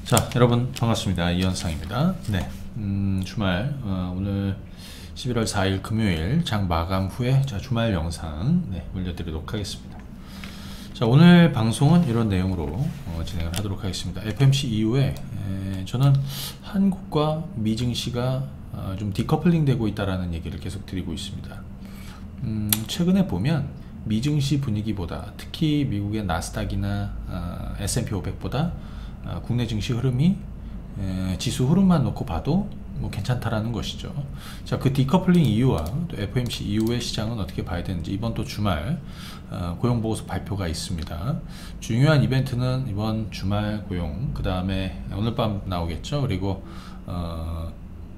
자, 여러분 반갑습니다. 이현상입니다. 네, 주말 오늘 11월 4일 금요일 장 마감 후에 주말 영상 올려드리도록 하겠습니다. 자, 오늘 방송은 이런 내용으로 진행을 하도록 하겠습니다. FMC 이후에 저는 한국과 미 증시가 좀 디커플링 되고 있다라는 얘기를 계속 드리고 있습니다. 최근에 보면 미 증시 분위기보다, 특히 미국의 나스닥이나 S&P 500보다 국내 증시 흐름이 지수 흐름만 놓고 봐도 뭐 괜찮다라는 것이죠. 자, 그 디커플링 이유와 또 FOMC 이후의 시장은 어떻게 봐야 되는지, 이번 또 주말 고용보고서 발표가 있습니다. 중요한 이벤트는 이번 주말 고용, 그 다음에 오늘 밤 나오겠죠. 그리고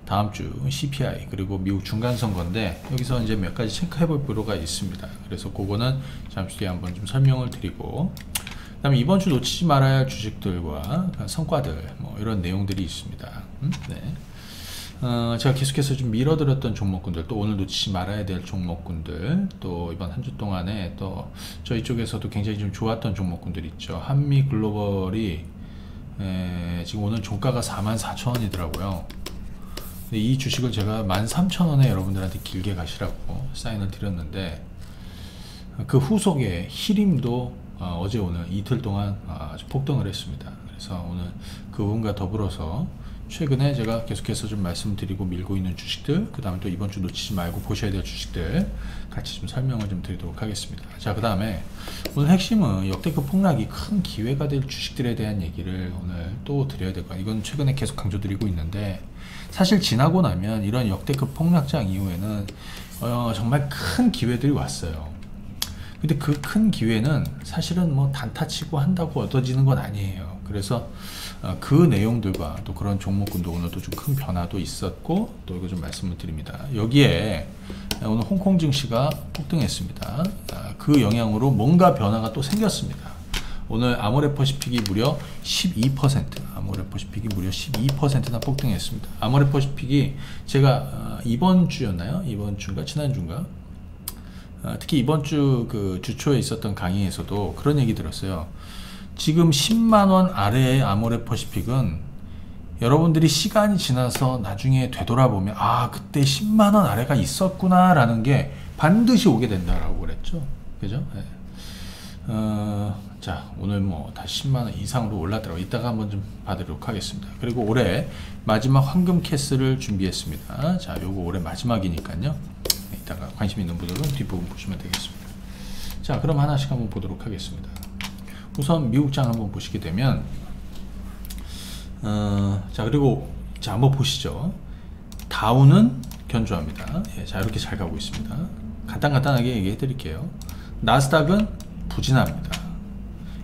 다음 주 CPI, 그리고 미국 중간선거인데, 여기서 이제 몇 가지 체크해 볼 필요가 있습니다. 그래서 그거는 잠시 뒤에 한번 좀 설명을 드리고, 그 다음에 이번 주 놓치지 말아야 할 주식들과 성과들, 뭐 이런 내용들이 있습니다. 제가 계속해서 좀 밀어드렸던 종목군들, 또 오늘 놓치지 말아야 될 종목군들, 또 이번 한 주 동안에 또 저희 쪽에서도 굉장히 좀 좋았던 종목군들 있죠. 한미 글로벌이 지금 오늘 종가가 44,000원이더라고요. 이 주식을 제가 13,000원에 여러분들한테 길게 가시라고 사인을 드렸는데, 그 후속에 히림도 어제 오늘 이틀 동안 아주 폭등을 했습니다. 그래서 오늘 그 부분과 더불어서 최근에 제가 계속해서 좀 말씀드리고 밀고 있는 주식들, 그 다음에 또 이번 주 놓치지 말고 보셔야 될 주식들 같이 좀 설명을 좀 드리도록 하겠습니다. 자, 그 다음에 오늘 핵심은 역대급 폭락이 큰 기회가 될 주식들에 대한 얘기를 오늘 또 드려야 될 거예요. 이건 최근에 계속 강조드리고 있는데, 사실 지나고 나면 이런 역대급 폭락장 이후에는 정말 큰 기회들이 왔어요. 근데 그 큰 기회는 사실은 뭐 단타치고 한다고 얻어지는 건 아니에요. 그래서 그 내용들과 또 그런 종목군도 오늘도 좀 큰 변화도 있었고, 또 이거 좀 말씀을 드립니다. 여기에 오늘 홍콩 증시가 폭등했습니다. 그 영향으로 뭔가 변화가 또 생겼습니다. 오늘 아모레퍼시픽이 무려 12%, 아모레퍼시픽이 무려 12%나 폭등했습니다. 아모레퍼시픽이 제가 이번 주였나요? 이번 주인가 지난주인가? 특히 이번 주 그 주초에 있었던 강의에서도 그런 얘기 들었어요. 지금 10만원 아래의 아모레퍼시픽은 여러분들이 시간이 지나서 나중에 되돌아보면 그때 10만원 아래가 있었구나 라는 게 반드시 오게 된다라고 그랬죠. 그죠? 네. 자, 오늘 뭐 다시 10만원 이상으로 올랐더라고요. 이따가 한번 좀 봐드리도록 하겠습니다. 그리고 올해 마지막 황금 캐스를 준비했습니다. 자, 요거 올해 마지막이니까요. 이따가 관심 있는 분들은 뒷부분 보시면 되겠습니다. 자, 그럼 하나씩 한번 보도록 하겠습니다. 우선 미국장 한번 보시게 되면, 자, 그리고 자, 한번 보시죠. 다우는 견조합니다. 자, 이렇게 잘 가고 있습니다. 간단하게 얘기해 드릴게요. 나스닥은 부진합니다.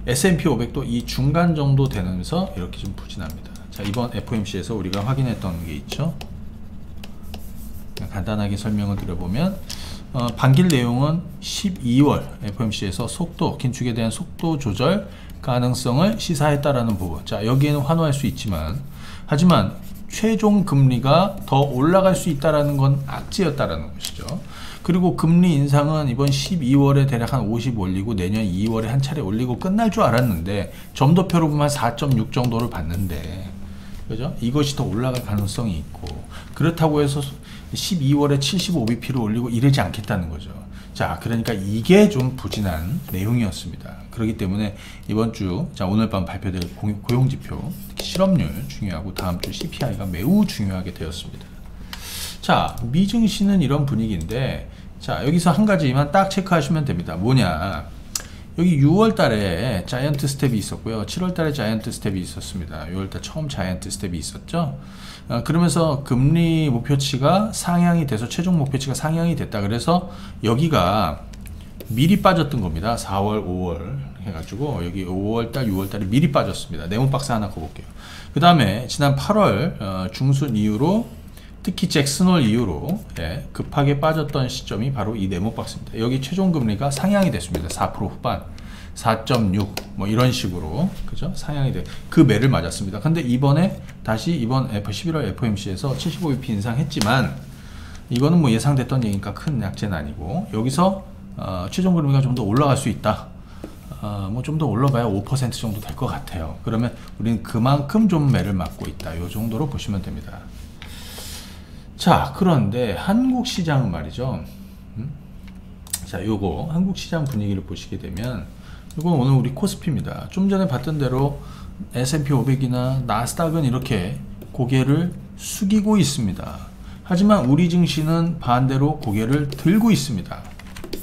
S&P 500도 이 중간 정도 되면서 이렇게 좀 부진합니다. 자, 이번 FOMC에서 우리가 확인했던 게 있죠. 간단하게 설명을 드려보면, 반길 내용은 12월 FOMC에서 속도, 긴축에 대한 속도 조절 가능성을 시사했다라는 부분. 자, 여기에는 환호할 수 있지만, 하지만 최종 금리가 더 올라갈 수 있다라는 건 악재였다라는 것이죠. 그리고 금리 인상은 이번 12월에 대략 한 50 올리고 내년 2월에 한 차례 올리고 끝날 줄 알았는데, 점도표로 보면 4.6 정도를 봤는데, 그죠? 이것이 더 올라갈 가능성이 있고, 그렇다고 해서 12월에 75bp를 올리고 이러지 않겠다는 거죠. 자, 그러니까 이게 좀 부진한 내용이었습니다. 그렇기 때문에 이번 주, 자, 오늘 밤 발표될 고용지표, 특히 실업률 중요하고 다음 주 CPI가 매우 중요하게 되었습니다. 자, 미증시는 이런 분위기인데, 자, 여기서 한 가지만 딱 체크하시면 됩니다. 뭐냐, 여기 6월 달에 자이언트 스텝이 있었고요. 7월 달에 자이언트 스텝이 있었습니다. 6월 달 처음 자이언트 스텝이 있었죠. 그러면서 금리 목표치가 상향이 돼서 최종 목표치가 상향이 됐다. 그래서 여기가 미리 빠졌던 겁니다. 4월, 5월 해가지고 여기 5월 달, 6월 달에 미리 빠졌습니다. 네모 박스 하나 그어볼게요. 그 다음에 지난 8월 중순 이후로, 특히 잭슨홀 이후로 급하게 빠졌던 시점이 바로 이 네모 박스입니다. 여기 최종 금리가 상향이 됐습니다. 4% 후반, 4.6 뭐 이런 식으로, 그죠? 상향이 돼. 그 매를 맞았습니다. 근데 이번에 다시 이번 11월 FOMC에서 75bp 인상했지만, 이거는 뭐 예상됐던 얘기니까 큰 약재는 아니고, 여기서 최종 금리가 좀 더 올라갈 수 있다. 뭐 좀 더 올라봐야 5% 정도 될 것 같아요. 그러면 우리는 그만큼 좀 매를 맞고 있다. 이 정도로 보시면 됩니다. 자, 그런데 한국 시장은 말이죠. 자, 요거 한국 시장 분위기를 보시게 되면 이건 오늘 우리 코스피입니다. 좀 전에 봤던 대로 S&P 500이나 나스닥은 이렇게 고개를 숙이고 있습니다. 하지만 우리 증시는 반대로 고개를 들고 있습니다.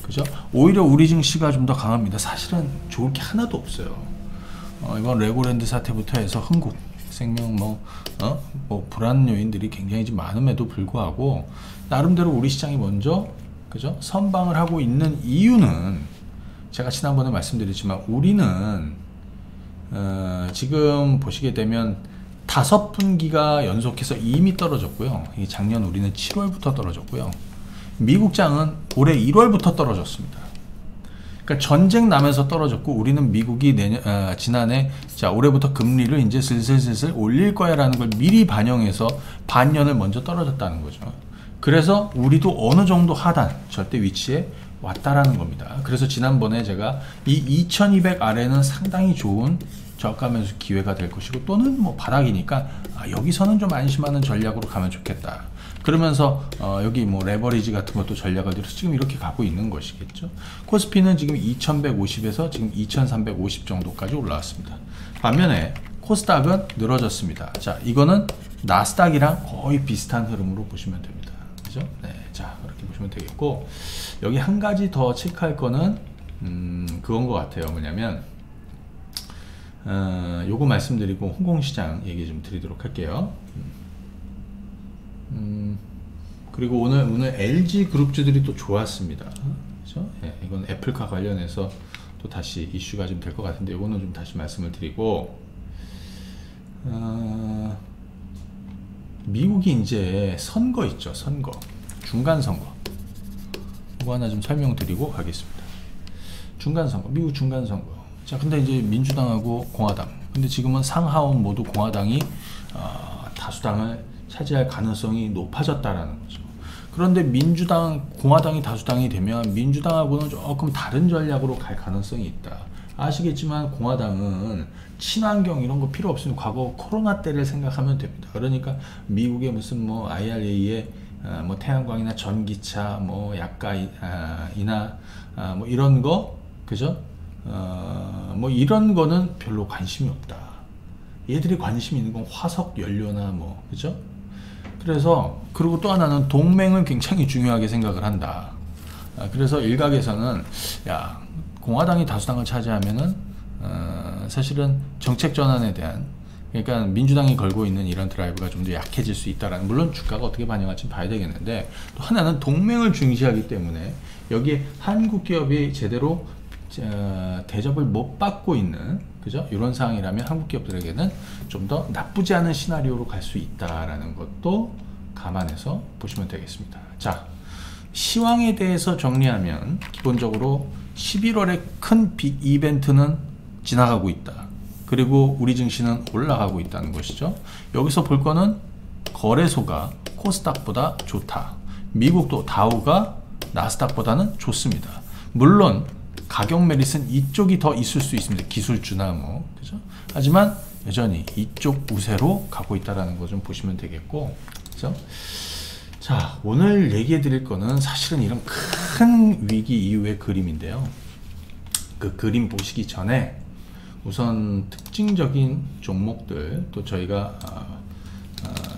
그죠? 오히려 우리 증시가 좀 더 강합니다. 사실은 좋을 게 하나도 없어요. 이번 레고랜드 사태부터 해서 흥국생명 뭐 불안 요인들이 굉장히 좀 많음에도 불구하고 나름대로 우리 시장이 먼저 그죠? 선방을 하고 있는 이유는 제가 지난번에 말씀드렸지만 우리는 지금 보시게 되면 5분기가 연속해서 이미 떨어졌고요. 작년 우리는 7월부터 떨어졌고요. 미국장은 올해 1월부터 떨어졌습니다. 그러니까 전쟁 나면서 떨어졌고 우리는 미국이 지난해 자 올해부터 금리를 이제 슬슬 올릴 거야라는 걸 미리 반영해서 반년을 먼저 떨어졌다는 거죠. 그래서 우리도 어느 정도 하단 절대 위치에 왔다라는 겁니다. 그래서 지난번에 제가 이 2200 아래는 상당히 좋은 저가 매수 기회가 될 것이고 또는 뭐 바닥이니까 여기서는 좀 안심하는 전략으로 가면 좋겠다. 그러면서 여기 뭐 레버리지 같은 것도 전략을 들여서 지금 이렇게 가고 있는 것이겠죠. 코스피는 지금 2150에서 지금 2350 정도까지 올라왔습니다. 반면에 코스닥은 늘어졌습니다. 자, 이거는 나스닥이랑 거의 비슷한 흐름으로 보시면 됩니다. 그죠? 네, 자 그렇게 보시면 되겠고 여기 한 가지 더 체크할 거는 그건 것 같아요. 뭐냐면 요거 말씀드리고 홍콩시장 얘기 좀 드리도록 할게요. 그리고 오늘 LG 그룹주들이 또 좋았습니다. 그렇죠? 예, 이건 애플카 관련해서 또 다시 이슈가 좀 될 것 같은데 이거는 좀 다시 말씀을 드리고 미국이 이제 선거 있죠. 선거 중간선거 이거 하나 좀 설명드리고 가겠습니다. 중간선거 미국 중간선거 자 근데 이제 민주당하고 공화당 근데 지금은 상하원 모두 공화당이 다수당을 차지할 가능성이 높아졌다라는 거죠. 그런데 공화당이 다수당이 되면 민주당하고는 조금 다른 전략으로 갈 가능성이 있다. 아시겠지만 공화당은 친환경 이런 거 필요 없으니 과거 코로나 때를 생각하면 됩니다. 그러니까 미국의 무슨 뭐 IRA에 뭐 태양광이나 전기차 뭐 약가이나 뭐 이런 거 그죠? 뭐 이런 거는 별로 관심이 없다. 얘들이 관심 있는 건 화석 연료나 뭐 그죠? 그래서 그리고 또 하나는 동맹을 굉장히 중요하게 생각을 한다. 그래서 일각에서는 야 공화당이 다수당을 차지하면은 사실은 정책 전환에 대한 그러니까 민주당이 걸고 있는 이런 드라이브가 좀 더 약해질 수 있다라는 물론 주가가 어떻게 반영할지 봐야 되겠는데 또 하나는 동맹을 중시하기 때문에 여기에 한국 기업이 제대로 대접을 못 받고 있는 그죠? 이런 상황이라면 한국 기업들에게는 좀 더 나쁘지 않은 시나리오로 갈 수 있다라는 것도 감안해서 보시면 되겠습니다. 자, 시황에 대해서 정리하면 기본적으로 11월에 큰 빅 이벤트는 지나가고 있다. 그리고 우리 증시는 올라가고 있다는 것이죠. 여기서 볼 거는 거래소가 코스닥보다 좋다. 미국도 다우가 나스닥보다는 좋습니다. 물론 가격 메리트는 이쪽이 더 있을 수 있습니다. 기술주나 뭐 그죠? 하지만 여전히 이쪽 우세로 가고 있다라는 거 좀 보시면 되겠고, 그죠? 자, 오늘 얘기해 드릴 거는 사실은 이런 큰 위기 이후의 그림인데요. 그 그림 보시기 전에 우선 특징적인 종목들 또 저희가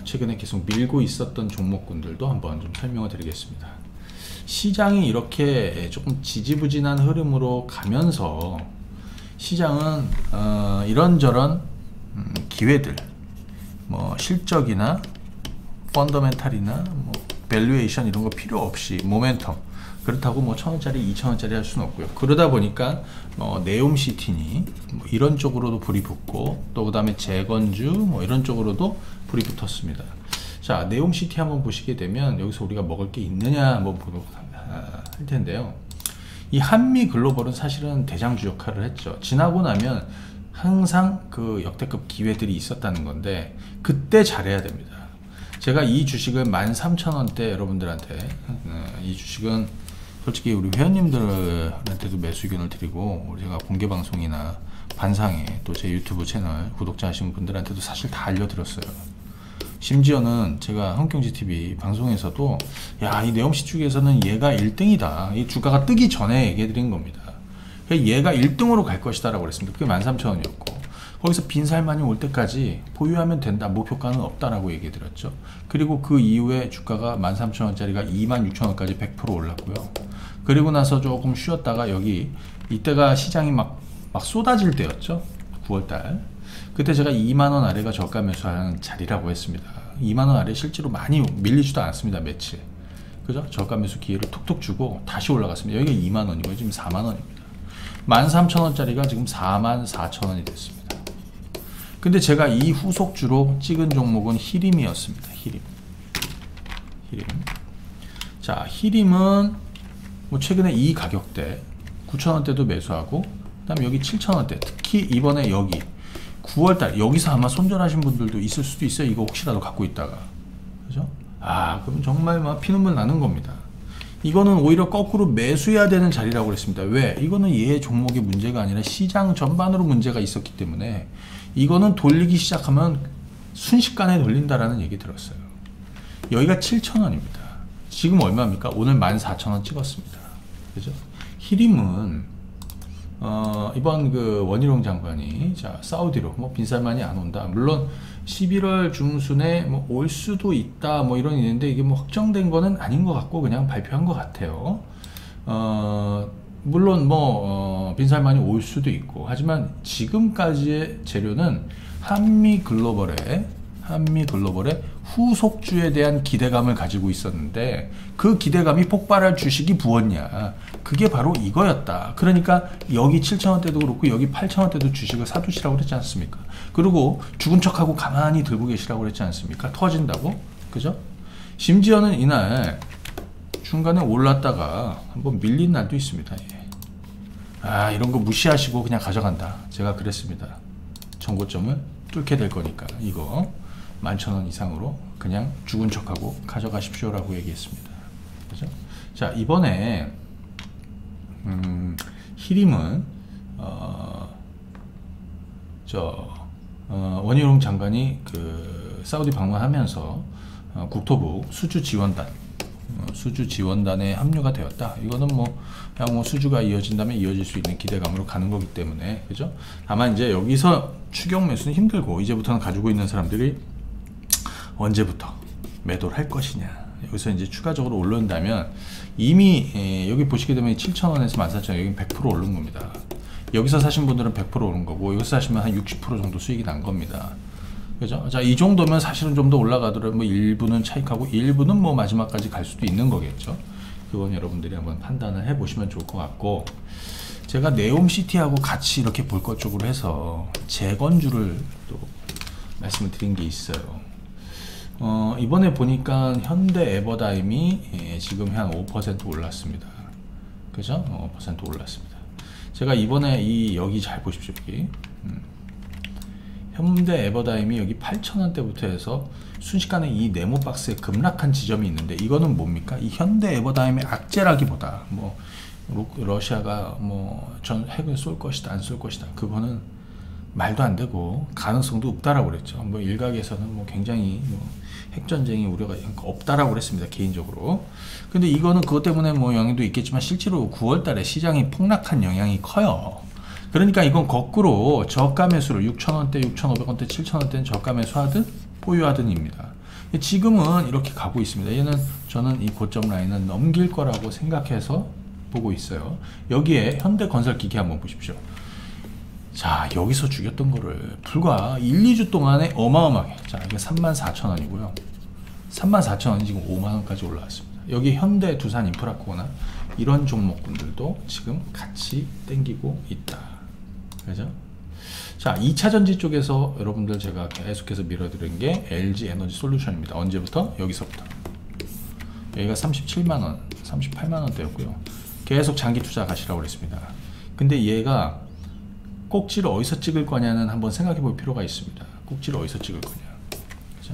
최근에 계속 밀고 있었던 종목군들도 한번 좀 설명을 드리겠습니다. 시장이 이렇게 조금 지지부진한 흐름으로 가면서 시장은 이런저런 기회들 뭐 실적이나 펀더멘탈이나 뭐 밸류에이션 이런 거 필요 없이 모멘텀 그렇다고 뭐 1,000원짜리 2,000원짜리 할 수는 없고요. 그러다 보니까 네옴시티니 뭐 이런 쪽으로도 불이 붙고 또 그 다음에 재건주 뭐 이런 쪽으로도 불이 붙었습니다. 자, 네옴시티 한번 보시게 되면 여기서 우리가 먹을 게 있느냐 한번 보도록 할 텐데요. 이 한미 글로벌은 사실은 대장주 역할을 했죠. 지나고 나면 항상 그 역대급 기회들이 있었다는 건데 그때 잘해야 됩니다. 제가 이 주식을 13,000원대 여러분들한테 이 주식은 솔직히 우리 회원님들한테도 매수 의견을 드리고, 제가 공개 방송이나 반상에 또 제 유튜브 채널 구독자 하신 분들한테도 사실 다 알려드렸어요. 심지어는 제가 한국경제TV 방송에서도 야, 이 네옴시 쪽에서는 얘가 1등이다. 이 주가가 뜨기 전에 얘기해 드린 겁니다. 얘가 1등으로 갈 것이다 라고 그랬습니다. 그게 13,000원이었고, 거기서 빈살만이 올 때까지 보유하면 된다, 목표가는 없다라고 얘기해 드렸죠. 그리고 그 이후에 주가가 13,000원짜리가 26,000원까지 100% 올랐고요. 그리고 나서 조금 쉬었다가 여기, 이때가 시장이 막 쏟아질 때였죠. 9월달. 그때 제가 2만원 아래가 저가 매수하는 자리라고 했습니다. 2만원 아래 실제로 많이 밀리지도 않았습니다. 며칠. 그죠? 저가 매수 기회를 톡톡 주고 다시 올라갔습니다. 여기가 2만원이고요. 지금 4만원입니다. 13,000원짜리가 지금 44,000원이 됐습니다. 근데 제가 이 후속주로 찍은 종목은 히림이었습니다. 히림. 자, 히림은 뭐 최근에 이 가격대 9,000원대도 매수하고, 그 다음에 여기 7,000원대, 특히 이번에 여기 9월달 여기서 아마 손절하신 분들도 있을 수도 있어요. 이거 혹시라도 갖고 있다가. 그죠? 그럼 정말 막 피눈물 나는 겁니다. 이거는 오히려 거꾸로 매수해야 되는 자리라고 그랬습니다. 왜? 이거는 얘 종목의 문제가 아니라 시장 전반으로 문제가 있었기 때문에 이거는 돌리기 시작하면 순식간에 돌린다라는 얘기 들었어요. 여기가 7,000원입니다. 지금 얼마입니까? 오늘 14,000원 찍었습니다. 그죠? 히림은 이번 그 원희룡 장관이 자, 사우디로 뭐 빈살만이 안 온다. 물론 11월 중순에 뭐 올 수도 있다 뭐 이런 있는데, 이게 뭐 확정된 거는 아닌 것 같고 그냥 발표한 것 같아요. 물론 뭐 빈살만이 올 수도 있고, 하지만 지금까지의 재료는 한미글로벌의 후속주에 대한 기대감을 가지고 있었는데, 그 기대감이 폭발할 주식이 부었냐, 그게 바로 이거였다. 그러니까 여기 7,000원대도 그렇고 여기 8,000원대도 주식을 사두시라고 그랬지 않습니까? 그리고 죽은 척하고 가만히 들고 계시라고 그랬지 않습니까? 터진다고. 그죠? 심지어는 이날 중간에 올랐다가 한번 밀린 날도 있습니다. 예. 이런 거 무시하시고 그냥 가져간다, 제가 그랬습니다. 정고점을 뚫게 될 거니까 이거 11,000원 이상으로 그냥 죽은 척하고 가져가십시오 라고 얘기했습니다. 그죠? 자, 이번에 히림은 원희룡 장관이 그 사우디 방문하면서 국토부 수주 지원단에 합류가 되었다. 이거는 뭐 수주가 이어진다면 이어질 수 있는 기대감으로 가는 거기 때문에, 그죠? 다만 이제 여기서 추격 매수는 힘들고, 이제부터는 가지고 있는 사람들이 언제부터 매도를 할 것이냐, 여기서 이제 추가적으로 올라온다면 이미 여기 보시게 되면 7,000원에서 14,000원, 여기 100% 오른 겁니다. 여기서 사신 분들은 100% 오른 거고, 여기서 사시면 한 60% 정도 수익이 난 겁니다. 그죠? 자, 이 정도면 사실은 좀 더 올라가더라도 뭐 일부는 차익하고 일부는 뭐 마지막까지 갈 수도 있는 거겠죠. 그건 여러분들이 한번 판단을 해 보시면 좋을 것 같고, 제가 네옴시티하고 같이 이렇게 볼 것 쪽으로 해서 재건주를 또 말씀을 드린 게 있어요. 이번에 보니까 현대 에버다임이 지금 한 5% 올랐습니다. 그죠? 5% 올랐습니다. 제가 이번에 여기 잘 보십시오. 여기. 현대 에버다임이 여기 8,000원대부터 해서 순식간에 이 네모박스에 급락한 지점이 있는데, 이거는 뭡니까? 이 현대 에버다임의 악재라기보다 뭐 러시아가 뭐 전 핵을 쏠 것이다 안 쏠 것이다, 그거는 말도 안 되고 가능성도 없다라고 그랬죠. 뭐 일각에서는 뭐 굉장히 뭐 핵전쟁이 우려가 없다라고 그랬습니다, 개인적으로. 근데 이거는 그것 때문에 뭐 영향도 있겠지만 실제로 9월달에 시장이 폭락한 영향이 커요. 그러니까 이건 거꾸로 저가 매수를 6,000원대, 6,500원대, 7,000원대는 저가 매수하든 보유하든입니다. 지금은 이렇게 가고 있습니다. 얘는 저는 이 고점 라인은 넘길 거라고 생각해서 보고 있어요. 여기에 현대건설기기 한번 보십시오. 자, 여기서 죽였던 거를 불과 1, 2주 동안에 어마어마하게, 자, 이게 34,000원이고요. 34,000원이 지금 5만원까지 올라왔습니다. 여기 현대, 두산, 인프라코나 이런 종목군들도 지금 같이 땡기고 있다. 그죠? 자, 2차전지 쪽에서 여러분들 제가 계속해서 밀어드린 게 LG 에너지 솔루션입니다. 언제부터? 여기서부터. 여기가 37만원, 38만원대였고요. 계속 장기 투자 가시라고 그랬습니다. 근데 얘가 꼭지를 어디서 찍을 거냐는 한번 생각해 볼 필요가 있습니다. 꼭지를 어디서 찍을 거냐. 그죠?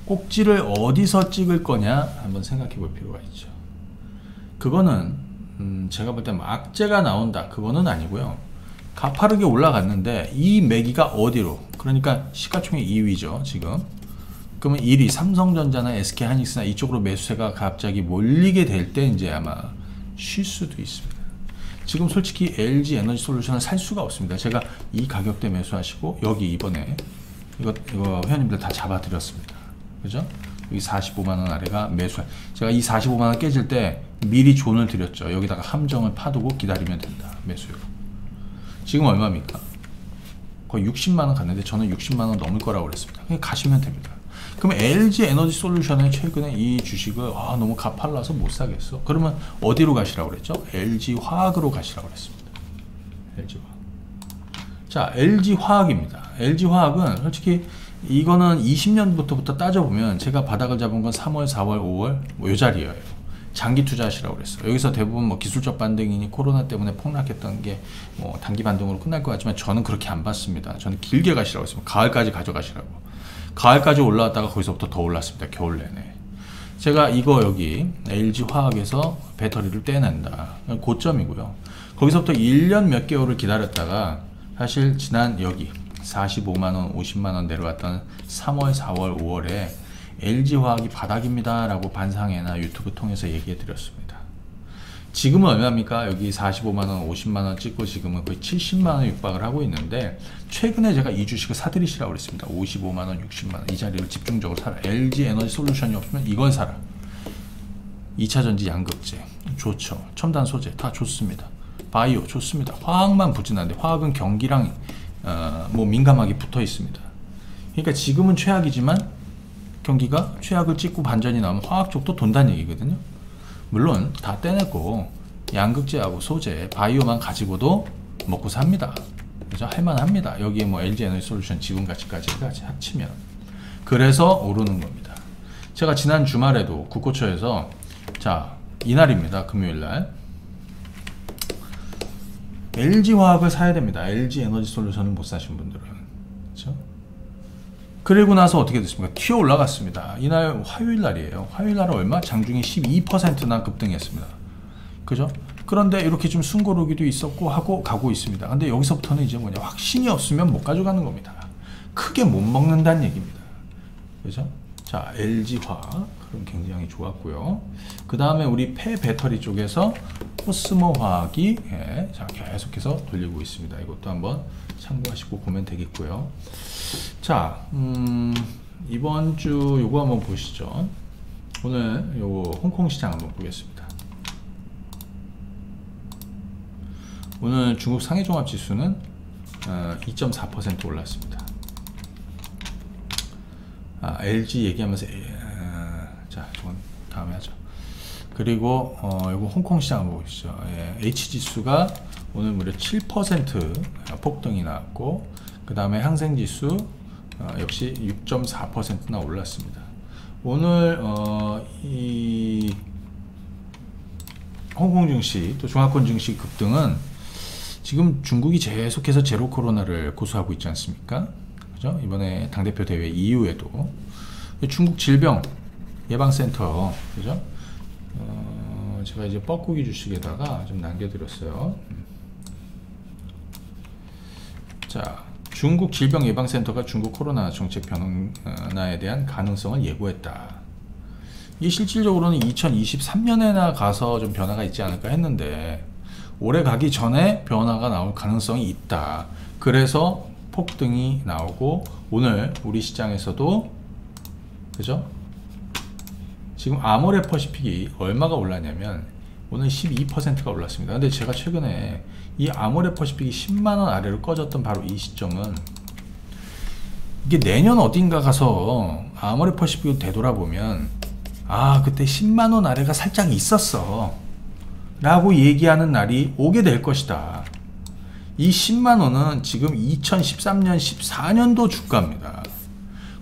꼭지를 어디서 찍을 거냐 한번 생각해 볼 필요가 있죠. 그거는 제가 볼 때 악재가 나온다 그거는 아니고요. 가파르게 올라갔는데 이 매기가 어디로, 그러니까 시가총액 2위죠 지금. 그러면 1위 삼성전자나 SK하이닉스나 이쪽으로 매수세가 갑자기 몰리게 될 때 이제 아마 쉴 수도 있습니다. 지금 솔직히 LG에너지솔루션을 살 수가 없습니다. 제가 이 가격대 매수하시고 여기 이번에 이거 회원님들 다 잡아드렸습니다. 그죠? 여기 45만원 아래가 매수. 제가 이 45만원 깨질 때 미리 존을 드렸죠. 여기다가 함정을 파두고 기다리면 된다. 매수요. 지금 얼마입니까? 거의 60만원 갔는데 저는 60만원 넘을 거라고 그랬습니다. 그냥 가시면 됩니다. 그러면 LG에너지솔루션의 최근에 이 주식을 너무 가팔라서 못 사겠어. 그러면 어디로 가시라고 그랬죠? LG화학으로 가시라고 그랬습니다. LG화학. 자, LG화학입니다. LG화학은 솔직히 이거는 20년부터 따져보면 제가 바닥을 잡은 건 3월, 4월, 5월 뭐 요 자리예요. 장기 투자하시라고 그랬어요. 여기서 대부분 뭐 기술적 반등이니 코로나 때문에 폭락했던 게 뭐 단기 반등으로 끝날 것 같지만 저는 그렇게 안 봤습니다. 저는 길게 가시라고 했습니다. 가을까지 가져가시라고. 가을까지 올라왔다가 거기서부터 더 올랐습니다. 겨울 내내. 제가 이거 여기 LG화학에서 배터리를 떼낸다. 고점이고요. 거기서부터 1년 몇 개월을 기다렸다가 사실 지난 여기 45만원, 50만원 내려왔던 3월, 4월, 5월에 LG화학이 바닥입니다 라고 반상회나 유튜브 통해서 얘기해 드렸습니다. 지금은 얼마입니까? 여기 45만원, 50만원 찍고 지금은 거의 70만원 육박을 하고 있는데 최근에 제가 이 주식을 사들이시라고 그랬습니다. 55만원, 60만원 이 자리를 집중적으로 사라. LG에너지솔루션이 없으면 이걸 사라. 2차전지 양극재 좋죠. 첨단 소재 다 좋습니다. 바이오 좋습니다. 화학만 부진한데 화학은 경기랑 뭐 민감하게 붙어 있습니다. 그러니까 지금은 최악이지만 경기가 최악을 찍고 반전이 나오면 화학 쪽도 돈다는 얘기거든요. 물론 다 떼내고 양극재하고 소재, 바이오만 가지고도 먹고 삽니다. 그죠? 할만합니다. 여기에 뭐 LG에너지솔루션 지분 가치까지 합치면. 그래서 오르는 겁니다. 제가 지난 주말에도 국고처에서 자 이날입니다. 금요일날 LG화학을 사야 됩니다. LG에너지솔루션을 못 사신 분들은. 그렇죠? 그리고 나서 어떻게 됐습니까? 튀어 올라갔습니다. 이날 화요일 날이에요. 화요일 날은 얼마? 장중에 12%나 급등했습니다. 그죠? 그런데 이렇게 좀 숨고르기도 있었고 하고 가고 있습니다. 근데 여기서부터는 이제 뭐냐, 확신이 없으면 못 가져가는 겁니다. 크게 못 먹는다는 얘기입니다. 그죠? 자, LG화학 그럼 굉장히 좋았고요. 그 다음에 우리 폐배터리 쪽에서 코스모화학이 자, 계속해서 돌리고 있습니다. 이것도 한번 참고하시고 보면 되겠고요. 자, 이번 주 요거 한번 보시죠. 오늘 요거 홍콩 시장 한번 보겠습니다. 오늘 중국 상해종합지수는 2.4% 올랐습니다. LG 얘기하면서 자, 저건 다음에 하죠. 그리고 요거 홍콩 시장 한번 보시죠. H지수가 오늘 무려 7% 폭등이 나왔고, 그 다음에 항생지수 역시 6.4%나 올랐습니다. 오늘 이 홍콩 증시 또 중화권 증시 급등은 지금 중국이 계속해서 제로 코로나를 고수하고 있지 않습니까? 그죠? 이번에 당대표 대회 이후에도 중국 질병 예방센터, 그죠? 제가 이제 뻐꾸기 주식에다가 좀 남겨드렸어요. 자, 중국 질병예방센터가 중국 코로나 정책 변화에 대한 가능성을 예고했다. 이 실질적으로는 2023년에나 가서 좀 변화가 있지 않을까 했는데 올해 가기 전에 변화가 나올 가능성이 있다. 그래서 폭등이 나오고 오늘 우리 시장에서도 그죠? 지금 아모레퍼시픽이 얼마가 올랐냐면 오늘 12%가 올랐습니다. 근데 제가 최근에 이 아모레퍼시픽이 10만원 아래로 꺼졌던 바로 이 시점은 이게 내년 어딘가 가서 아모레퍼시픽을 되돌아보면 그때 10만원 아래가 살짝 있었어 라고 얘기하는 날이 오게 될 것이다. 이 10만원은 지금 2013년 14년도 주가입니다.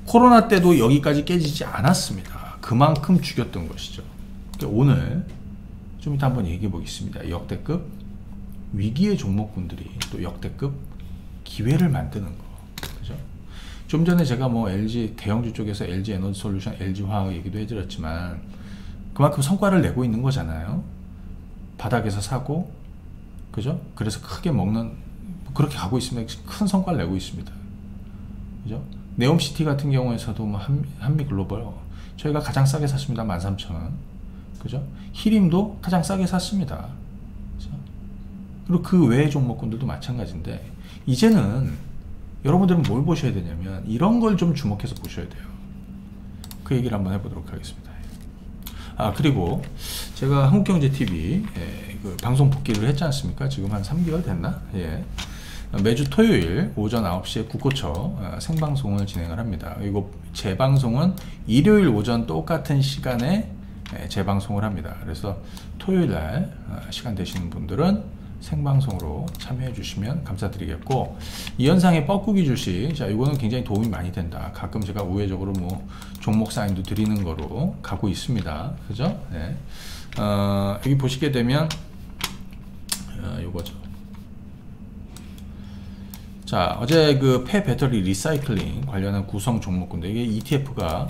코로나 때도 여기까지 깨지지 않았습니다. 그만큼 죽였던 것이죠. 그러니까 오늘 좀 이따 한번 얘기해 보겠습니다. 역대급 위기의 종목군들이 또 역대급 기회를 만드는 거. 그죠? 좀 전에 제가 뭐 LG 대형주 쪽에서 LG에너지솔루션, LG화학 얘기도 해드렸지만 그만큼 성과를 내고 있는 거잖아요. 바닥에서 사고, 그죠? 그래서 크게 먹는, 그렇게 가고 있으면 큰 성과를 내고 있습니다. 그죠? 네옴시티 같은 경우에서도 뭐 한미 글로벌 저희가 가장 싸게 샀습니다. 13,000원. 그죠? 히림도 가장 싸게 샀습니다. 그죠? 그리고 그 외의 종목군들도 마찬가지인데, 이제는 여러분들은 뭘 보셔야 되냐면 이런 걸 좀 주목해서 보셔야 돼요. 그 얘기를 한번 해보도록 하겠습니다. 그리고 제가 한국경제TV 그 방송 복귀를 했지 않습니까? 지금 한 3개월 됐나? 예. 매주 토요일 오전 9시에 국고쳐 생방송을 진행을 합니다. 그리고 재방송은 일요일 오전 똑같은 시간에 재방송을 합니다. 그래서 토요일날 시간 되시는 분들은 생방송으로 참여해 주시면 감사드리겠고, 이현상의 뻐꾸기 주식, 자 이거는 굉장히 도움이 많이 된다. 가끔 제가 우회적으로 뭐 종목 사인도 드리는 거로 가고 있습니다. 그죠? 네. 여기 보시게 되면 요거죠. 자, 어제 그 폐배터리 리사이클링 관련한 구성 종목군데, 이게 ETF가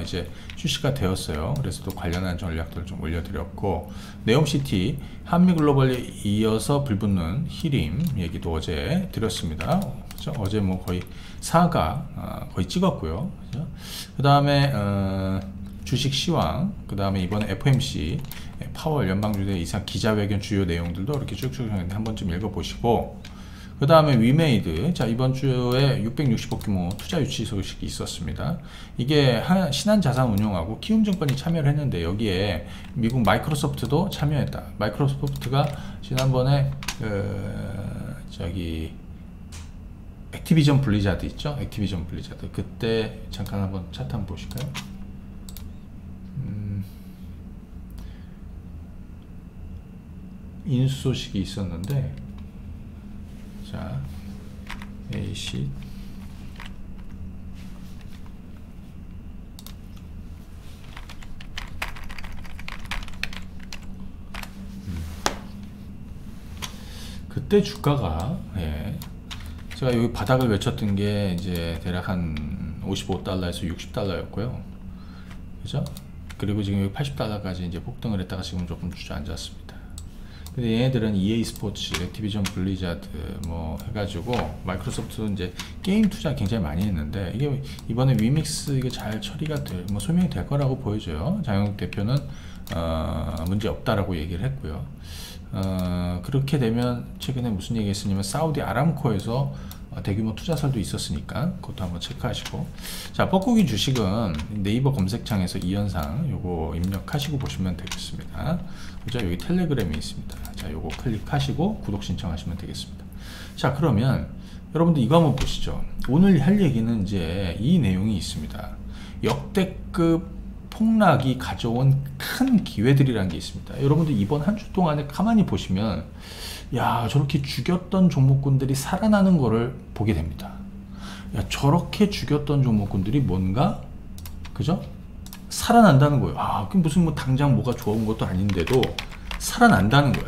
이제 출시가 되었어요. 그래서 또 관련한 전략들을 좀 올려드렸고, 네옴시티, 한미글로벌에 이어서 불붙는 히림 얘기도 어제 드렸습니다. 그렇죠? 어제 뭐 거의 사가 거의 찍었고요. 그렇죠? 그 다음에 주식 시황, 그 다음에 이번에 FMC 파월 연방준의 이상 기자회견 주요 내용들도 이렇게 쭉쭉 한 번쯤 읽어보시고, 그 다음에 위메이드, 자 이번 주에 660억 규모 투자 유치 소식이 있었습니다. 이게 신한자산운용하고 키움증권이 참여를 했는데, 여기에 미국 마이크로소프트도 참여했다. 마이크로소프트가 지난번에 저기 액티비전 블리자드 있죠? 액티비전 블리자드, 그때 잠깐 한번 차트 한번 보실까요? 인수 소식이 있었는데, 자, A씨 그때 주가가 제가 여기 바닥을 외쳤던 게 이제 대략 한 55달러에서 60달러였고요. 그죠? 그리고 지금 여기 80달러까지 이제 폭등을 했다가 지금 조금 주저앉았습니다. 근데 얘네들은 EA 스포츠, 액티비전 블리자드 뭐 해가지고 마이크로소프트 이제 게임 투자 굉장히 많이 했는데, 이게 이번에 위믹스 이게 잘 처리가 뭐 소명이 될 거라고 보여져요. 장영욱 대표는 문제 없다라고 얘기를 했고요. 그렇게 되면 최근에 무슨 얘기 했으냐면 사우디 아람코에서 대규모 투자설도 있었으니까 그것도 한번 체크하시고, 자 뻐꾸기 주식은 네이버 검색창에서 이현상 요거 입력하시고 보시면 되겠습니다. 그죠? 여기 텔레그램이 있습니다. 자 요거 클릭하시고 구독 신청하시면 되겠습니다. 자 그러면 여러분들 이거 한번 보시죠. 오늘 할 얘기는 이제 이 내용이 있습니다. 역대급 폭락이 가져온 큰 기회들이라는 게 있습니다. 여러분들 이번 한 주 동안에 가만히 보시면, 야 저렇게 죽였던 종목군들이 살아나는 거를 보게 됩니다. 야 저렇게 죽였던 종목군들이 뭔가, 그죠? 살아난다는 거예요. 그게 무슨 뭐 당장 뭐가 좋은 것도 아닌데도 살아난다는 거예요.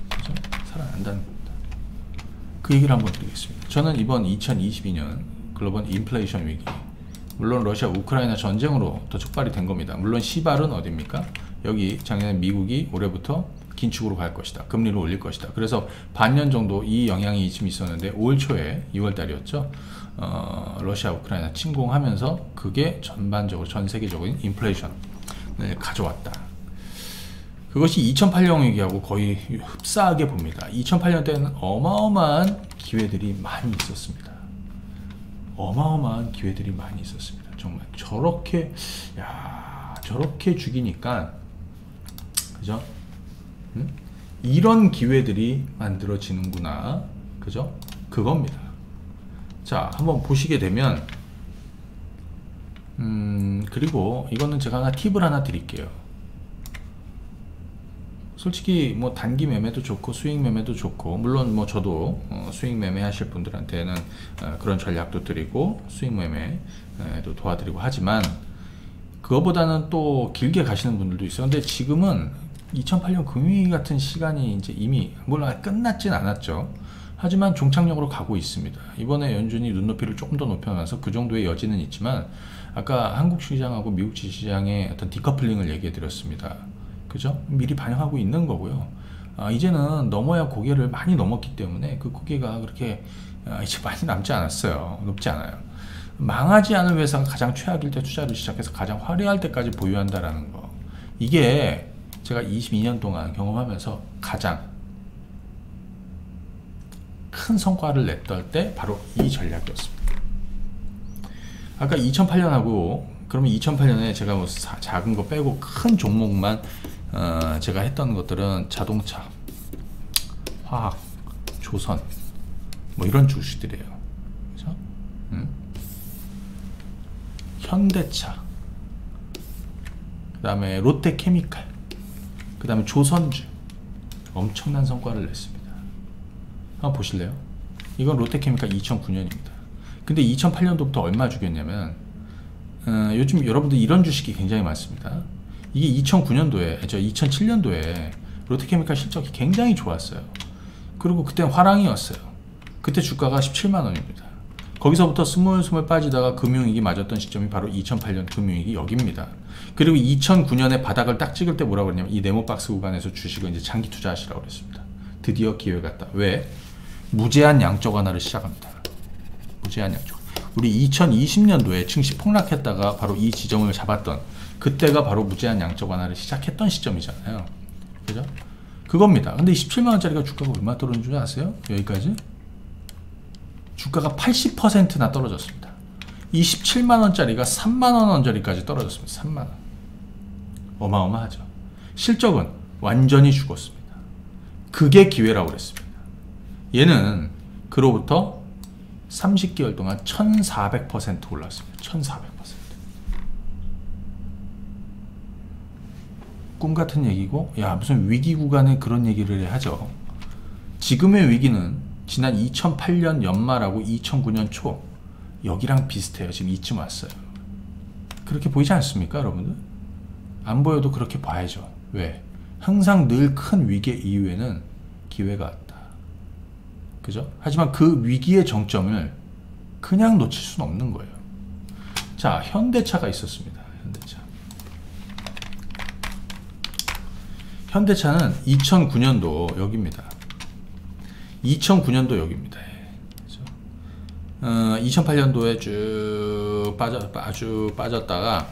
그죠? 살아난다는 겁니다. 그 얘기를 한번 드리겠습니다. 저는 이번 2022년 글로벌 인플레이션 위기, 물론 러시아 우크라이나 전쟁으로 더 촉발이 된 겁니다. 물론 시발은 어딥니까? 여기 작년에 미국이 올해부터 긴축으로 갈 것이다. 금리를 올릴 것이다. 그래서 반년 정도 이 영향이 좀 있었는데, 5월 초에 2월 달이었죠. 러시아 우크라이나 침공하면서 그게 전반적으로 전 세계적인 인플레이션을 가져왔다. 그것이 2008년 위기하고 거의 흡사하게 봅니다. 2008년 때는 어마어마한 기회들이 많이 있었습니다. 어마어마한 기회들이 많이 있었습니다. 정말 저렇게 저렇게 죽이니까, 그죠? 이런 기회들이 만들어지는구나, 그죠? 그겁니다. 자 한번 보시게 되면, 그리고 이거는 제가 하나 팁을 하나 드릴게요. 솔직히 뭐 단기 매매도 좋고 수익 매매도 좋고, 물론 뭐 저도 수익 매매 하실 분들한테는 그런 전략도 드리고 수익 매매도 도와드리고 하지만, 그거보다는 또 길게 가시는 분들도 있어요. 근데 지금은 2008년 금융위기 같은 시간이 이제 이미 물론 끝났진 않았죠. 하지만 종착역으로 가고 있습니다. 이번에 연준이 눈높이를 조금 더 높여놔서 그 정도의 여지는 있지만, 아까 한국 시장하고 미국 시장의 어떤 디커플링을 얘기해 드렸습니다. 그죠? 미리 반영하고 있는 거고요. 이제는 넘어야 고개를 많이 넘었기 때문에 그 고개가 그렇게 이제 많이 남지 않았어요. 높지 않아요. 망하지 않은 회사가 가장 최악일 때 투자를 시작해서 가장 화려할 때까지 보유한다라는 거. 이게 제가 22년 동안 경험하면서 가장 큰 성과를 냈던 때 바로 이 전략이었습니다. 아까 2008년하고 그러면 2008년에 제가 뭐 작은 거 빼고 큰 종목만 제가 했던 것들은 자동차, 화학, 조선 뭐 이런 주식들이에요. 그죠? 현대차, 그 다음에 롯데케미칼, 그 다음에 조선주 엄청난 성과를 냈습니다. 한번 보실래요? 이건 롯데케미칼 2009년입니다. 근데 2008년도부터 얼마 주겠냐면 요즘 여러분들 이런 주식이 굉장히 많습니다. 이게 2009년도에 2007년도에 롯데케미칼 실적이 굉장히 좋았어요. 그리고 그때 화랑이었어요. 그때 주가가 17만원입니다. 거기서부터 스물스물 빠지다가 금융위기 맞았던 시점이 바로 2008년 금융위기 여기입니다. 그리고 2009년에 바닥을 딱 찍을 때 뭐라고 그랬냐면 이 네모박스 구간에서 주식을 이제 장기 투자하시라고 그랬습니다. 드디어 기회가 왔다. 왜? 무제한 양적 완화를 시작합니다. 무제한 양적. 우리 2020년도에 증시 폭락했다가 바로 이 지점을 잡았던 그때가 바로 무제한 양적 완화를 시작했던 시점이잖아요. 그죠? 그겁니다. 근데 17만원짜리가 주가가 얼마 떨어진 줄 아세요? 여기까지? 주가가 80%나 떨어졌습니다. 27만원짜리가 3만원짜리까지 떨어졌습니다. 3만원. 어마어마하죠. 실적은 완전히 죽었습니다. 그게 기회라고 그랬습니다. 얘는 그로부터 30개월 동안 1400% 올랐습니다. 1400%. 꿈같은 얘기고 야 무슨 위기 구간에 그런 얘기를 하죠. 지금의 위기는 지난 2008년 연말하고 2009년 초 여기랑 비슷해요. 지금 이쯤 왔어요. 그렇게 보이지 않습니까 여러분들? 안 보여도 그렇게 봐야죠. 왜? 항상 늘 큰 위기 이후에는 기회가 왔다. 그죠? 하지만 그 위기의 정점을 그냥 놓칠 수는 없는 거예요. 자, 현대차가 있었습니다. 현대차는 2009년도 여기입니다. 2009년도 여기입니다. 2008년도에 쭉 빠졌다가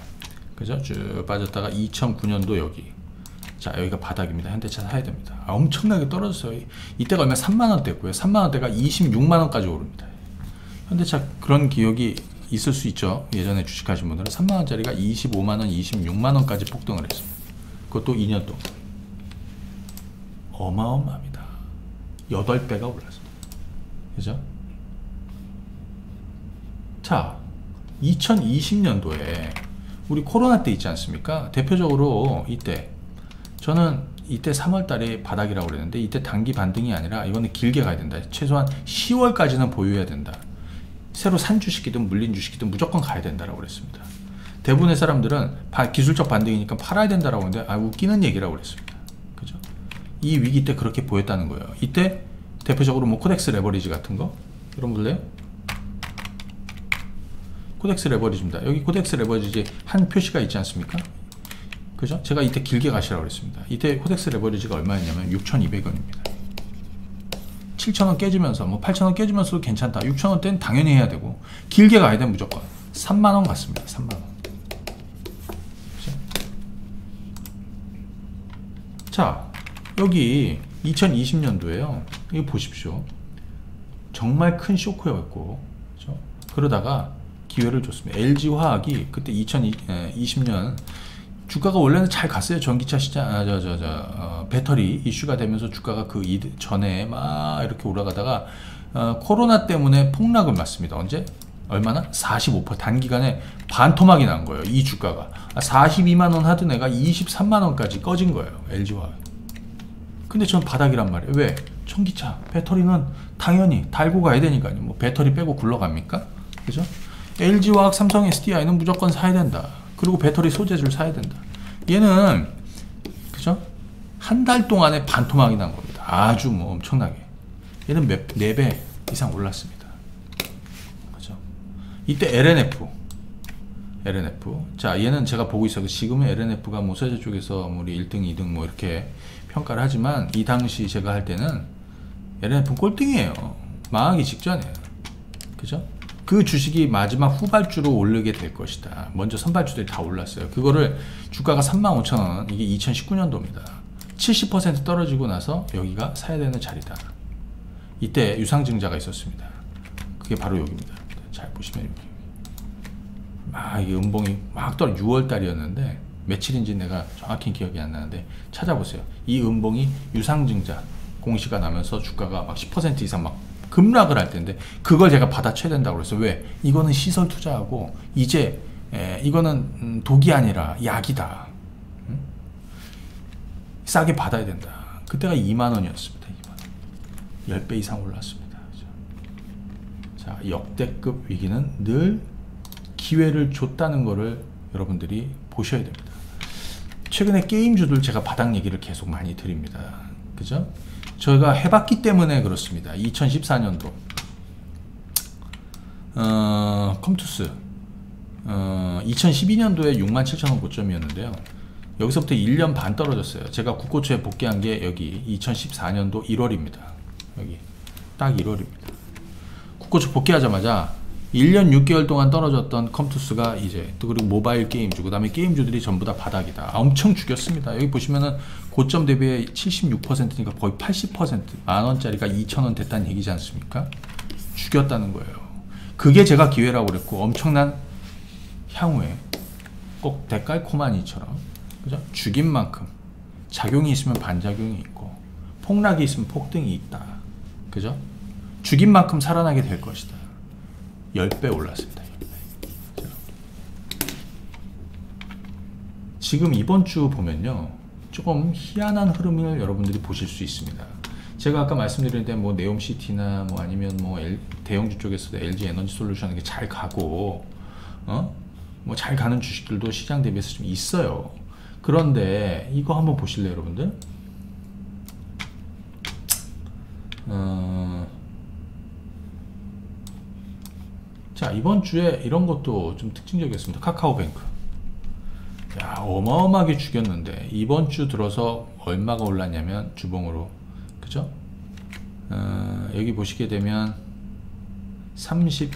그죠? 쭉 빠졌다가 2009년도 여기. 자, 여기가 바닥입니다. 현대차 사야 됩니다. 엄청나게 떨어졌어요. 이때가 얼마 3만원대였고요. 3만원대가 26만원까지 오릅니다. 현대차 그런 기억이 있을 수 있죠. 예전에 주식하신 분들은 3만원짜리가 25만원, 26만원까지 폭등을 했습니다. 그것도 2년 동안. 어마어마합니다. 8배가 올랐습니다. 그죠? 자, 2020년도에 우리 코로나 때 있지 않습니까? 대표적으로 이때 저는 이때 3월달에 바닥이라고 그랬는데 이때 단기 반등이 아니라 이거는 길게 가야 된다. 최소한 10월까지는 보유해야 된다. 새로 산 주식이든 물린 주식이든 무조건 가야 된다라고 그랬습니다. 대부분의 사람들은 기술적 반등이니까 팔아야 된다라고 하는데 웃기는 얘기라고 그랬습니다. 그죠? 이 위기 때 그렇게 보였다는 거예요. 이때 대표적으로 뭐 코덱스 레버리지 같은 거 여러분 볼래요? 코덱스 레버리지입니다. 여기 코덱스 레버리지 한 표시가 있지 않습니까? 그죠? 제가 이때 길게 가시라고 그랬습니다. 이때 코덱스 레버리지가 얼마였냐면 6,200원입니다. 7,000원 깨지면서 뭐 8,000원 깨지면서도 괜찮다. 6,000원대는 당연히 해야 되고 길게 가야 돼 무조건. 3만원 같습니다. 3만원. 그죠? 자, 여기 2020년도에요. 이거 보십시오. 정말 큰 쇼크였고, 그죠? 그러다가 기회를 줬습니다. LG화학이 그때 2020년 주가가 원래는 잘 갔어요. 전기차 시장, 배터리 이슈가 되면서 주가가 그 전에 막 이렇게 올라가다가 코로나 때문에 폭락을 맞습니다. 언제? 얼마나? 45% 단기간에 반토막이 난 거예요. 이 주가가 42만원 하던 애가 23만원까지 꺼진 거예요. LG화학. 근데 전 바닥이란 말이에요. 왜? 전기차, 배터리는 당연히 달고 가야 되니까요. 뭐 배터리 빼고 굴러갑니까? 그죠? LG화학, 삼성, SDI는 무조건 사야 된다. 그리고 배터리 소재줄 사야 된다. 얘는 그죠? 한 달 동안에 반토막이 난 겁니다. 아주 뭐 엄청나게. 얘는 4배 이상 올랐습니다. 그죠? 이때 LNF. 자, 얘는 제가 보고 있어요. 지금은 LNF가 뭐 소재 쪽에서 뭐 우리 1등, 2등 뭐 이렇게 평가를 하지만 이 당시 제가 할 때는 LNF는 꼴등이에요. 망하기 직전이에요. 그죠? 그 주식이 마지막 후발주로 오르게 될 것이다. 먼저 선발주들이 다 올랐어요. 그거를 주가가 35,000원, 이게 2019년도입니다. 70% 떨어지고 나서 여기가 사야 되는 자리다. 이때 유상증자가 있었습니다. 그게 바로 여기입니다. 잘 보시면 여기. 막 이게 음봉이 막 떨어 6월 달이었는데 며칠인지 내가 정확히 기억이 안 나는데 찾아보세요. 이 음봉이 유상증자 공시가 나면서 주가가 막 10% 이상 막 급락을 할 텐데 그걸 제가 받아쳐야 된다고 그랬어요. 왜? 이거는 시설 투자하고 이제 이거는 독이 아니라 약이다. 응? 싸게 받아야 된다. 그때가 2만원이었습니다. 2만원. 10배 이상 올랐습니다. 자, 역대급 위기는 늘 기회를 줬다는 거를 여러분들이 보셔야 됩니다. 최근에 게임주들 제가 바닥 얘기를 계속 많이 드립니다. 그죠? 저희가 해봤기 때문에 그렇습니다. 2014년도 컴투스 2012년도에 67,000원 고점이었는데요. 여기서부터 1년 반 떨어졌어요. 제가 국고초에 복귀한 게 여기 2014년도 1월입니다. 여기 딱 1월입니다. 국고초 복귀하자마자 1년 6개월 동안 떨어졌던 컴투스가 이제 또 그리고 모바일 게임주 그 다음에 게임주들이 전부 다 바닥이다. 엄청 죽였습니다. 여기 보시면은 고점 대비에 76%니까 거의 80% 만원짜리가 2,000원 됐다는 얘기지 않습니까? 죽였다는 거예요. 그게 제가 기회라고 그랬고 엄청난 향후에 꼭 데칼코마니처럼 그죠? 죽인 만큼 작용이 있으면 반작용이 있고 폭락이 있으면 폭등이 있다. 그죠? 죽인 만큼 살아나게 될 것이다. 10배 올랐습니다. 10배. 지금 이번 주 보면요. 조금 희한한 흐름을 여러분들이 보실 수 있습니다. 제가 아까 말씀드렸는데 뭐 네옴시티나 뭐 아니면 뭐 대형주 쪽에서도 LG 에너지 솔루션 이게 잘 가고 뭐 잘 가는 주식들도 시장 대비해서 좀 있어요. 그런데 이거 한번 보실래요, 여러분들? 자, 이번 주에 이런 것도 좀 특징적이었습니다. 카카오뱅크. 야, 어마어마하게 죽였는데 이번 주 들어서 얼마가 올랐냐면 주봉으로 그죠? 여기 보시게 되면 37%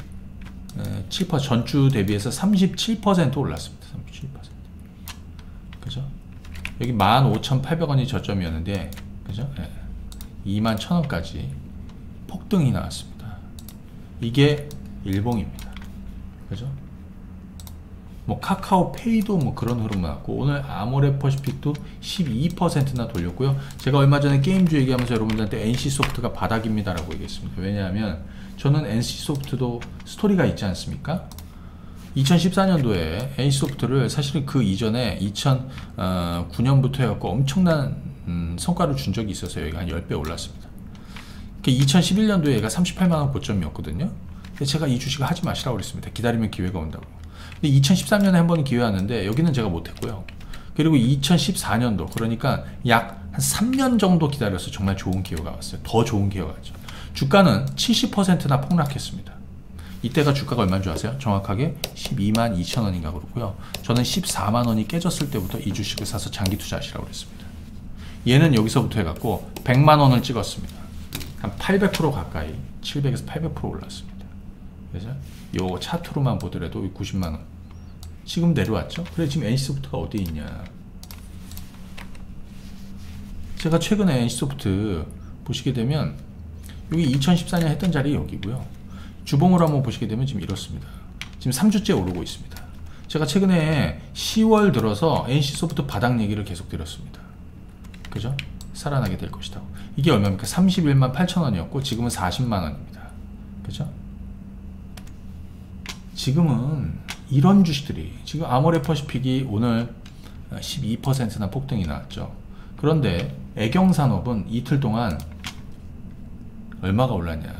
전주 대비해서 37% 올랐습니다. 37%. 그죠? 여기 15,800원이 저점이었는데 그죠? 21,000원까지 폭등이 나왔습니다. 이게 일봉입니다. 그죠? 뭐 카카오페이도 뭐 그런 흐름 나왔고 오늘 아모레퍼시픽도 12%나 돌렸고요. 제가 얼마 전에 게임주 얘기하면서 여러분들한테 NC소프트가 바닥입니다 라고 얘기했습니다. 왜냐하면 저는 NC소프트도 스토리가 있지 않습니까? 2014년도에 NC소프트를 사실은 그 이전에 2009년부터 해갖고 엄청난 성과를 준 적이 있었어요. 여기가 한 10배 올랐습니다. 2011년도에 얘가 38만원 고점이었거든요. 근데 제가 이 주식을 하지 마시라고 그랬습니다. 기다리면 기회가 온다고. 근데 2013년에 한 번 기회 왔는데 여기는 제가 못했고요. 그리고 2014년도 그러니까 약 한 3년 정도 기다려서 정말 좋은 기회가 왔어요. 더 좋은 기회가 왔죠. 주가는 70%나 폭락했습니다. 이때가 주가가 얼마인 줄 아세요? 정확하게 12만 2천 원인가 그렇고요. 저는 14만 원이 깨졌을 때부터 이 주식을 사서 장기 투자하시라고 그랬습니다. 얘는 여기서부터 해갖고 100만 원을 찍었습니다. 한 800% 가까이 700에서 800% 올랐습니다. 그래서 요 차트로만 보더라도 90만 원 지금 내려왔죠. 그래 지금 NC소프트가 어디 있냐. 제가 최근에 NC소프트 보시게 되면 여기 2014년 했던 자리 여기고요. 주봉으로 한번 보시게 되면 지금 이렇습니다. 지금 3주째 오르고 있습니다. 제가 최근에 10월 들어서 NC소프트 바닥 얘기를 계속 드렸습니다. 그죠? 살아나게 될 것이다. 이게 얼마입니까? 31만 8천 원이었고 지금은 40만 원입니다. 그죠? 지금은 이런 주식들이 지금 아모레퍼시픽이 오늘 12%나 폭등이 나왔죠. 그런데 애경산업은 이틀 동안 얼마가 올랐냐.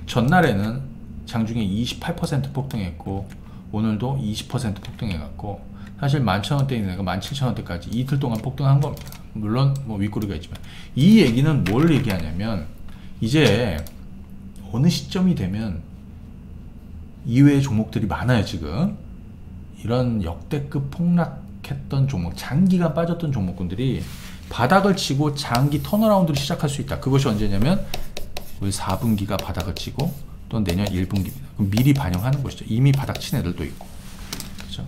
전날에는 장중에 28% 폭등했고 오늘도 20% 폭등해갖고 사실 11,000원대 있는 애가 17,000원대까지 이틀 동안 폭등한 겁니다. 물론 뭐 윗꼬리가 있지만 이 얘기는 뭘 얘기하냐면 이제 어느 시점이 되면 이외의 종목들이 많아요. 지금 이런 역대급 폭락했던 종목, 장기간 빠졌던 종목군들이 바닥을 치고 장기 턴어라운드를 시작할 수 있다. 그것이 언제냐면 우리 4분기가 바닥을 치고 또 내년 1분기입니다. 그럼 미리 반영하는 것이죠. 이미 바닥 친 애들도 있고. 그렇죠?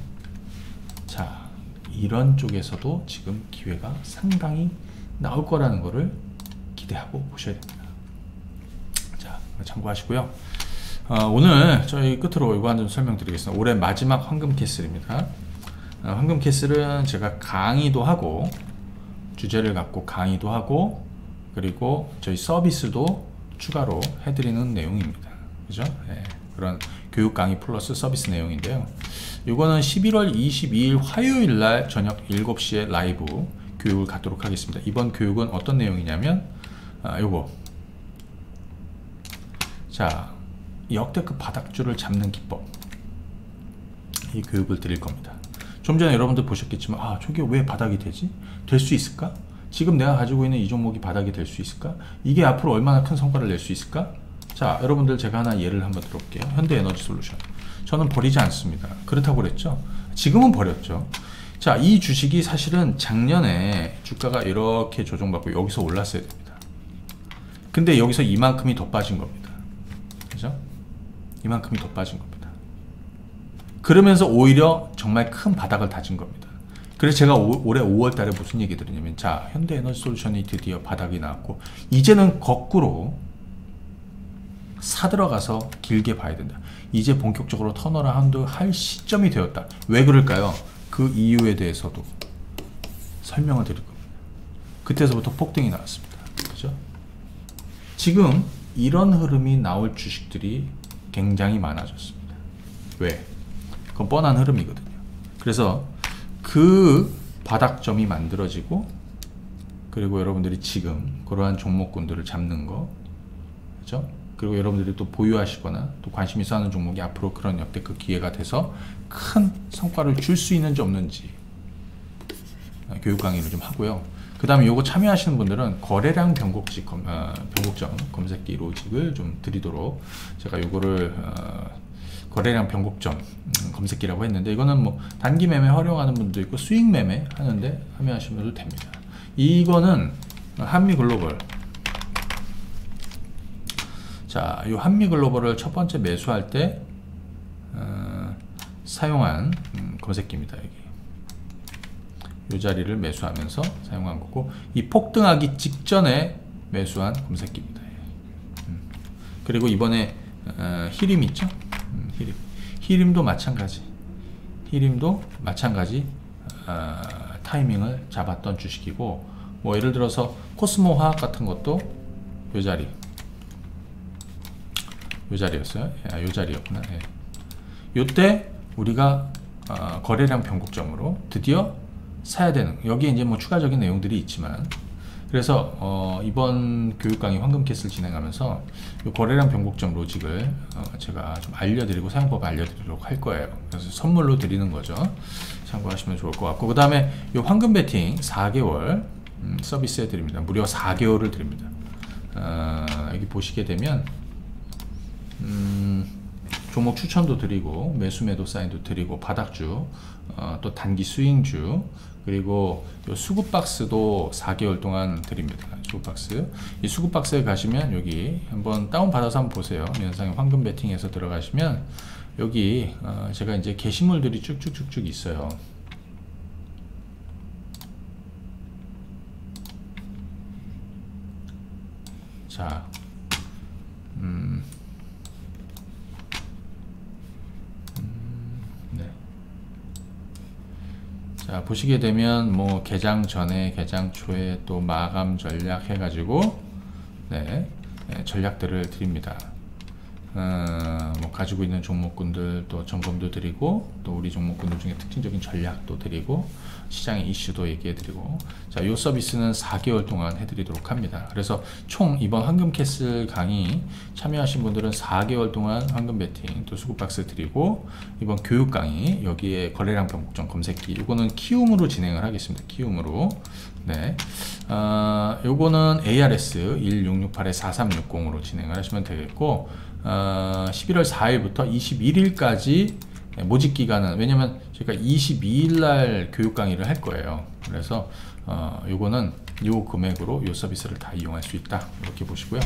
자, 이런 쪽에서도 지금 기회가 상당히 나올 거라는 거를 기대하고 보셔야 됩니다. 자, 참고하시고요. 오늘 저희 끝으로 이거 한 점 설명드리겠습니다. 올해 마지막 황금 캐슬입니다. 황금 캐슬은 제가 강의도 하고 주제를 갖고 강의도 하고 그리고 저희 서비스도 추가로 해드리는 내용입니다. 그죠? 네, 그런 교육 강의 플러스 서비스 내용인데요. 이거는 11월 22일 화요일날 저녁 7시에 라이브 교육을 갖도록 하겠습니다. 이번 교육은 어떤 내용이냐면 요거, 자, 역대급 바닥줄을 잡는 기법, 이 교육을 드릴 겁니다. 좀 전에 여러분들 보셨겠지만 저게 왜 바닥이 되지? 될 수 있을까? 지금 내가 가지고 있는 이 종목이 바닥이 될 수 있을까? 이게 앞으로 얼마나 큰 성과를 낼 수 있을까? 자, 여러분들 제가 하나 예를 한번 들어볼게요. 현대에너지솔루션, 저는 버리지 않습니다. 그렇다고 그랬죠? 지금은 버렸죠. 자, 이 주식이 사실은 작년에 주가가 이렇게 조정받고 여기서 올랐어야 됩니다. 근데 여기서 이만큼이 더 빠진 겁니다. 그죠? 이만큼이 더 빠진 겁니다. 그러면서 오히려 정말 큰 바닥을 다진 겁니다. 그래서 제가 올해 5월 달에 무슨 얘기 드리냐면, 자, 현대에너지솔루션이 드디어 바닥이 나왔고 이제는 거꾸로 사들어가서 길게 봐야 된다. 이제 본격적으로 턴어라운드 할 시점이 되었다. 왜 그럴까요? 그 이유에 대해서도 설명을 드릴 겁니다. 그때서부터 폭등이 나왔습니다. 그죠? 지금 이런 흐름이 나올 주식들이 굉장히 많아졌습니다. 왜? 그건 뻔한 흐름이거든요. 그래서 그 바닥점이 만들어지고, 그리고 여러분들이 지금 그러한 종목군들을 잡는 거, 그죠? 그리고 여러분들이 또 보유하시거나 또 관심 있어 하는 종목이 앞으로 그런 역대급 기회가 돼서 큰 성과를 줄 수 있는지 없는지 교육 강의를 좀 하고요. 그 다음에 요거 참여하시는 분들은 거래량 변곡점 검색기 로직을 좀 드리도록, 제가 요거를 거래량 변곡점 검색기라고 했는데, 이거는 뭐 단기 매매 활용하는 분도 있고 수익 매매 하는데 참여하시면 됩니다. 이거는 한미글로벌, 자, 이 한미글로벌을 첫 번째 매수할 때 사용한 검색기입니다. 여기 이 자리를 매수하면서 사용한 거고, 이 폭등하기 직전에 매수한 검색기입니다. 그리고 이번에 히림 있죠? 히림도 마찬가지, 타이밍을 잡았던 주식이고, 뭐 예를 들어서 코스모 화학 같은 것도 이 자리, 이 자리였어요. 이 자리였구나. 예. 요때 우리가 거래량 변곡점으로 드디어 사야 되는, 여기에 이제 뭐 추가적인 내용들이 있지만, 그래서 이번 교육 강의 황금캐슬 진행하면서 요 거래량 변곡점 로직을 제가 좀 알려드리고 사용법 알려드리도록 할 거예요. 그래서 선물로 드리는 거죠. 참고하시면 좋을 것 같고, 그 다음에 요 황금 베팅 4개월 서비스 해드립니다. 무려 4개월을 드립니다. 여기 보시게 되면 종목 추천도 드리고 매수 매도 사인도 드리고 바닥주, 또 단기 스윙주, 그리고 요 수급박스도 4개월 동안 드립니다. 수급박스, 이 수급박스에 가시면 여기 한번 다운받아서 한번 보세요. 면상의 황금 베팅에서 들어가시면 여기 제가 이제 게시물들이 쭉쭉쭉쭉 있어요. 자, 자, 보시게 되면 뭐 개장 전에, 개장 초에 또 마감 전략 해가지고 전략들을 드립니다. 뭐 가지고 있는 종목군들 또 점검도 드리고, 또 우리 종목군들 중에 특징적인 전략도 드리고, 시장의 이슈도 얘기해드리고, 자, 요 서비스는 4개월 동안 해드리도록 합니다. 그래서 총 이번 황금캐슬 강의 참여하신 분들은 4개월 동안 황금 베팅 또 수급박스 드리고, 이번 교육 강의 여기에 거래량 변곡점 검색기, 요거는 키움으로 진행을 하겠습니다. 키움으로. 네. 요거는 ARS 1668-4360으로 진행을 하시면 되겠고, 11월 4일부터 21일까지 모집 기간은, 왜냐면 제가 22일 날 교육 강의를 할 거예요. 그래서 요거는 요 금액으로 요 서비스를 다 이용할 수 있다, 이렇게 보시고요.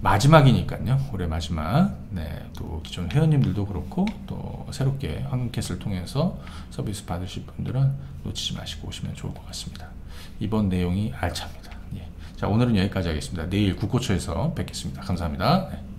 마지막이니까요, 올해 마지막. 네, 또 기존 회원님들도 그렇고 또 새롭게 황금캣을 통해서 서비스 받으실 분들은 놓치지 마시고 오시면 좋을 것 같습니다. 이번 내용이 알차입니다. 예. 자, 오늘은 여기까지 하겠습니다. 내일 국고초에서 뵙겠습니다. 감사합니다. 네.